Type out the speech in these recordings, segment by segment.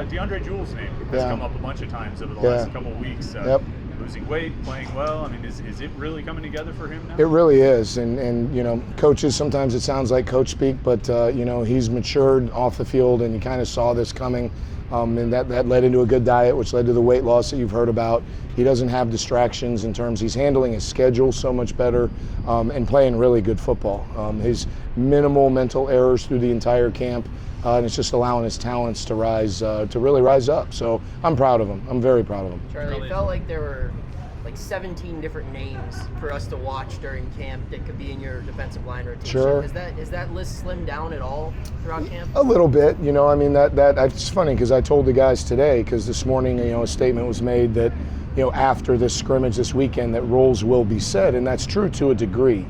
DeAndre Jules' name has come up a bunch of times over the last couple of weeks. Losing weight, playing well. I mean, is it really coming together for him now? It really is, and you know, coaches, sometimes it sounds like coach speak, but you know, he's matured off the field, and you kind of saw this coming, and that led into a good diet, which led to the weight loss that you've heard about. He doesn't have distractions in terms, he's handling his schedule so much better, and playing really good football. His minimal mental errors through the entire camp, and it's just allowing his talents to really rise up. So I'm proud of him. I'm very proud of him. Charlie, it felt like there were like 17 different names for us to watch during camp that could be in your defensive line rotation. Sure. Is that list slimmed down at all throughout camp? A little bit, you know. I mean, that it's funny because I told the guys today, because this morning, you know, a statement was made that, you know, after this scrimmage this weekend, that roles will be set, and that's true to a degree.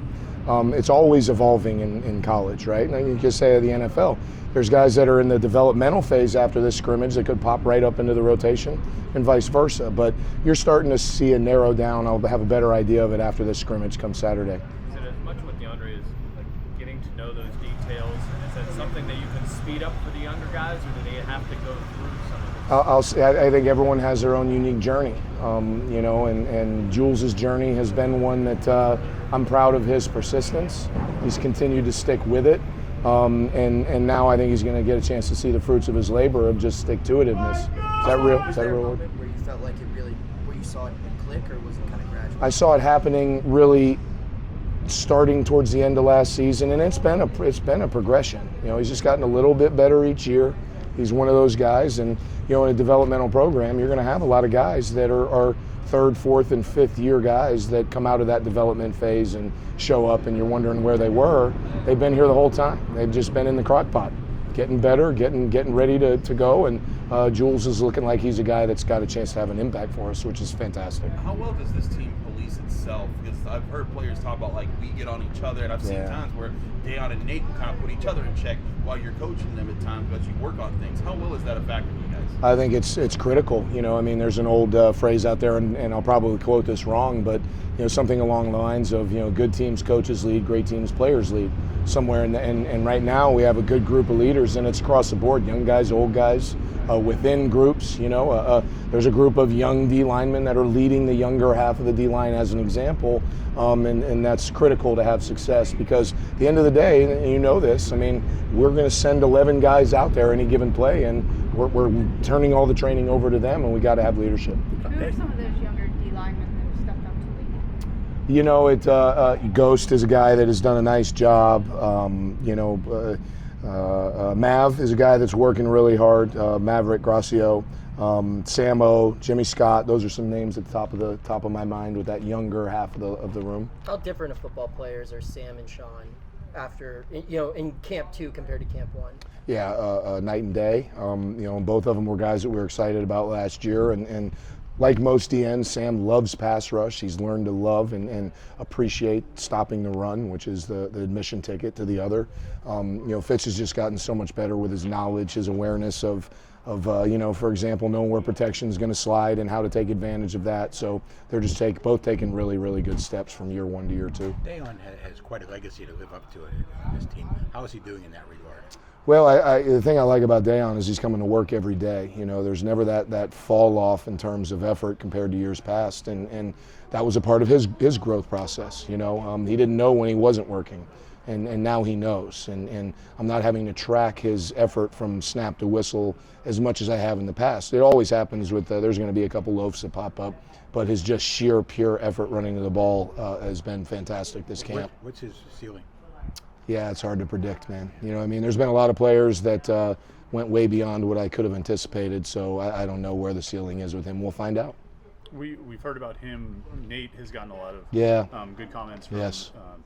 It's always evolving in college, right? And you can say of the NFL, there's guys that are in the developmental phase after this scrimmage that could pop right up into the rotation, and vice versa. But you're starting to see a narrow down. I'll have a better idea of it after this scrimmage come Saturday. Is it as much what DeAndre is like getting to know those details? Is that something that you can speed up for the younger guys, or do they have to go through some of it? I think everyone has their own unique journey, you know, and Jules' journey has been one that I'm proud of his persistence. He's continued to stick with it, and now I think he's going to get a chance to see the fruits of his labor of just stick-to-itiveness. Is that real? Was there a moment where you felt like where you saw it click, or was it kind of gradual? I saw it happening really starting towards the end of last season, and it's been a progression. You know, he's just gotten a little bit better each year. He's one of those guys, and you know, in a developmental program, you're going to have a lot of guys that are third, fourth, and fifth year guys that come out of that development phase and show up, and you're wondering where they were. They've been here the whole time. They've just been in the crock pot, getting better, getting ready to go, and Jules is looking like he's a guy that's got a chance to have an impact for us, which is fantastic. How well does this team police itself? Because I've heard players talk about, like, we get on each other, and I've seen times where Deion and Nate kind of put each other in check while you're coaching them at times, but you work on things. How well is that a factor for you guys? I think it's critical. You know, I mean, there's an old phrase out there, and I'll probably quote this wrong, but you know, something along the lines of, you know, good teams coaches lead, great teams players lead. Somewhere and right now we have a good group of leaders, and it's across the board, young guys, old guys, within groups. You know, there's a group of young D linemen that are leading the younger half of the D line as an example, and that's critical to have success, because at the end of the day, and you know this, I mean, we're going to send 11 guys out there any given play, and we're turning all the training over to them, and we got to have leadership. Who are some of those younger D linemen that have stepped up to lead? You know, Ghost is a guy that has done a nice job. You know, Mav is a guy that's working really hard. Maverick Gracio, Samo, Jimmy Scott. Those are some names at the top of my mind with that younger half of the room. How different of football players are Sam and Sean after, you know, in camp 2 compared to camp 1? Yeah, night and day. You know, both of them were guys that we were excited about last year, and like most DNs, Sam loves pass rush. He's learned to love and appreciate stopping the run, which is the admission ticket to the other. You know, Fitz has just gotten so much better with his knowledge, his awareness of you know, for example, knowing where protection is going to slide and how to take advantage of that. So they're just both taking really, really good steps from year 1 to year 2. Deion has quite a legacy to live up to in this team. How is he doing in that regard? Well, the thing I like about Deion is he's coming to work every day. You know, there's never that fall off in terms of effort compared to years past, and that was a part of his growth process. You know, he didn't know when he wasn't working, and now he knows. And I'm not having to track his effort from snap to whistle as much as I have in the past. It always happens with there's going to be a couple loafs that pop up, but his just sheer pure effort running to the ball has been fantastic this camp. What's his ceiling? Yeah, it's hard to predict, man. You know, I mean, there's been a lot of players that went way beyond what I could have anticipated, so I don't know where the ceiling is with him. We'll find out. We've heard about him. Nate has gotten a lot of good comments from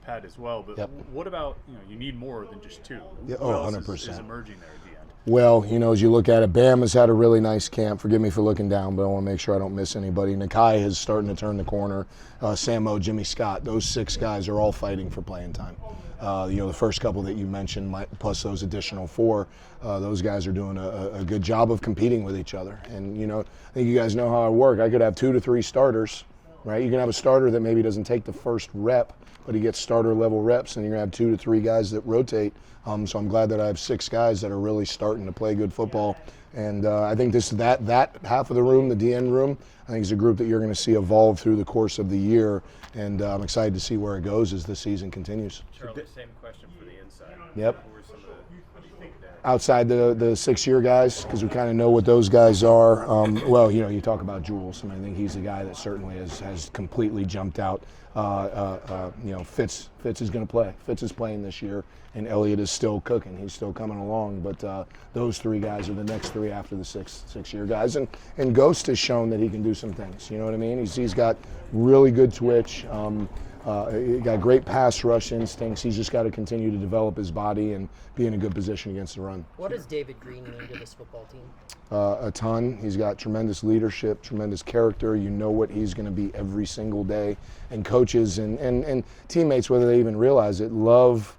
Pat as well. But what about, you know, you need more than just 2? Yeah, Who else 100%. is emerging there at the end? Well, you know, as you look at it, Bam has had a really nice camp. Forgive me for looking down, but I want to make sure I don't miss anybody. Nakai is starting to turn the corner. Samo, Jimmy Scott, those 6 guys are all fighting for playing time. You know, the first couple that you mentioned, plus those additional 4, those guys are doing a good job of competing with each other. And, you know, I think you guys know how I work. I could have 2 to 3 starters right? You can have a starter that maybe doesn't take the first rep, but he gets starter level reps, and you're gonna have 2 to 3 guys that rotate. So I'm glad that I have 6 guys that are really starting to play good football. And I think that half of the room, the DN room, I think is a group that you're going to see evolve through the course of the year. And I'm excited to see where it goes as the season continues. Charlie, same question for the inside. Yep. Who are some of what do you think there? Outside the 6-year guys, because we kind of know what those guys are. Well, you talk about Jules. I think he's a guy that certainly has completely jumped out. Fitz is going to play. Fitz is playing this year, and Elliott is still cooking. He's still coming along. But those 3 guys are the next 3 after the 6-year guys. And Ghost has shown that he can do some things. You know what I mean? He's got really good twitch. He got great pass rush instincts. He's just got to continue to develop his body and be in a good position against the run. What does David Green mean to this football team? A ton. He's got tremendous leadership, tremendous character. You know what he's going to be every single day. And coaches and teammates, whether they even realize it, love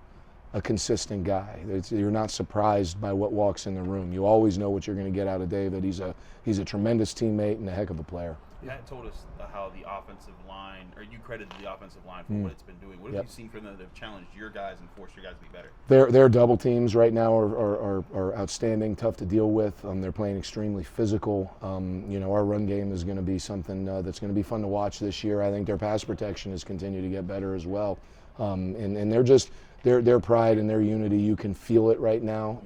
a consistent guy. You're not surprised by what walks in the room. You always know what you're going to get out of David. He's a tremendous teammate and a heck of a player. Matt told us how the offensive line, or you credited the offensive line for what it's been doing. What have you seen from them that have challenged your guys and forced your guys to be better? Their double teams right now are outstanding, tough to deal with. They're playing extremely physical. Our run game is going to be something that's going to be fun to watch this year. I think their pass protection has continued to get better as well. And they're just their pride and their unity. You can feel it right now.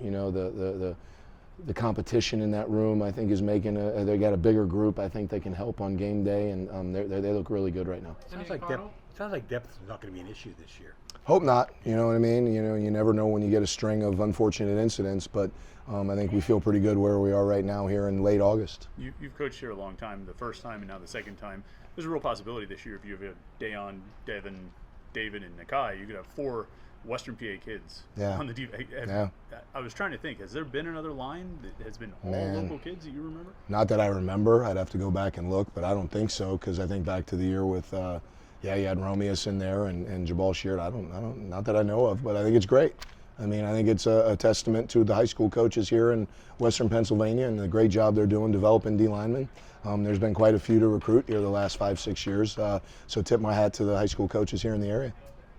The competition in that room, I think, is making they got a bigger group. I think they can help on game day, and they look really good right now. Sounds like depth is not going to be an issue this year. Hope not. You know what I mean? You never know when you get a string of unfortunate incidents, but I think we feel pretty good where we are right now here in late August. You've coached here a long time, the first time and now the second time. There's a real possibility this year if you have Dayon, Devin, David, and Nakai, you could have 4 Western PA kids on the defense. I was trying to think, has there been another line that has been all local kids that you remember? Not that I remember. I'd have to go back and look, but I don't think so, because I think back to the year with, you had Romeus in there and Jabal Sheard. Not that I know of, but I think it's great. I think it's a testament to the high school coaches here in Western Pennsylvania and the great job they're doing developing D linemen. There's been quite a few to recruit here the last 5-6 years, so tip my hat to the high school coaches here in the area.